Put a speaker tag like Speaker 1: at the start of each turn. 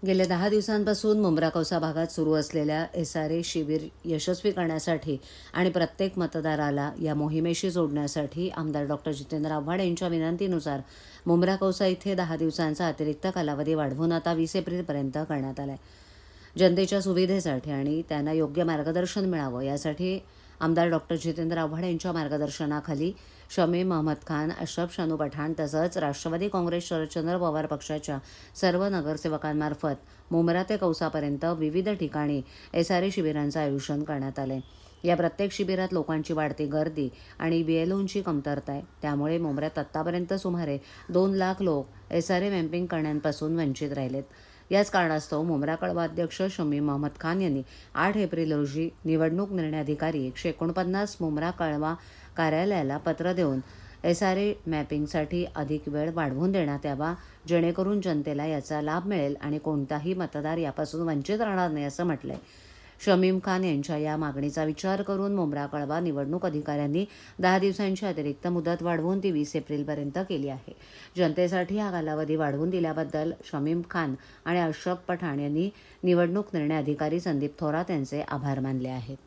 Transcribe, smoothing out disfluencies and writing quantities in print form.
Speaker 1: गेल्या 10 दिवसांपासून मुंब्रा कौसा भागात सुरू असलेल्या SRA शिबिर यशस्वी करण्यासाठी आणि प्रत्येक मतदाराला या मोहिमेशी जोडण्यासाठी आमदार डॉक्टर जितेंद्र आव्हाड यांच्या विनंतीनुसार मुंब्रा कौसा इथे 10 दिवसांचा अतिरिक्त कालावधी वाढवून आता 20 एप्रिलपर्यंत करण्यात आला आहे. जनतेच्या सुविधेसाठी आणि त्यांना योग्य मार्गदर्शन मिळावं यासाठी आमदार डॉक्टर जितेंद्र आव्हाड यांच्या मार्गदर्शनाखाली शमीम अहमद खान, अशरफ शानू पठाण तसंच राष्ट्रवादी काँग्रेस शरदचंद्र पवार पक्षाच्या सर्व नगरसेवकांमार्फत मुंब्रा ते कौसापर्यंत विविध ठिकाणी SRA शिबिरांचं आयोजन करण्यात आलं आहे. या प्रत्येक शिबिरात लोकांची वाढती गर्दी आणि BLOंची कमतरता आहे. त्यामुळे मुंब्र्यात आत्तापर्यंत सुमारे 2 लाख लोक SRA मॅपिंग करण्यापासून वंचित राहिलेत. याच कारणास्तव मुंब्रा कळवा अध्यक्ष शमीम अहमद खान यांनी 8 एप्रिल रोजी निवडणूक निर्णय अधिकारी 149 मुंब्रा कळवा कार्यालयाला पत्र देऊन SRA मॅपिंगसाठी अधिक वेळ वाढवून देण्यात यावा, जेणेकरून जनतेला याचा लाभ मिळेल आणि कोणताही मतदार यापासून वंचित राहणार नाही असं म्हटलंय. शमीम खान यांच्या या मागणीचा विचार करून मुंब्रा कळवा निवडणूक अधिकाऱ्यांनी 10 दिवसांची अतिरिक्त मुदत वाढवून ती 20 एप्रिलपर्यंत केली आहे. जनतेसाठी हा कालावधी वाढवून दिल्याबद्दल शमीम खान आणि अशरफ पठाण यांनी निवडणूक निर्णय अधिकारी संदीप थोरात यांचे आभार मानले आहेत.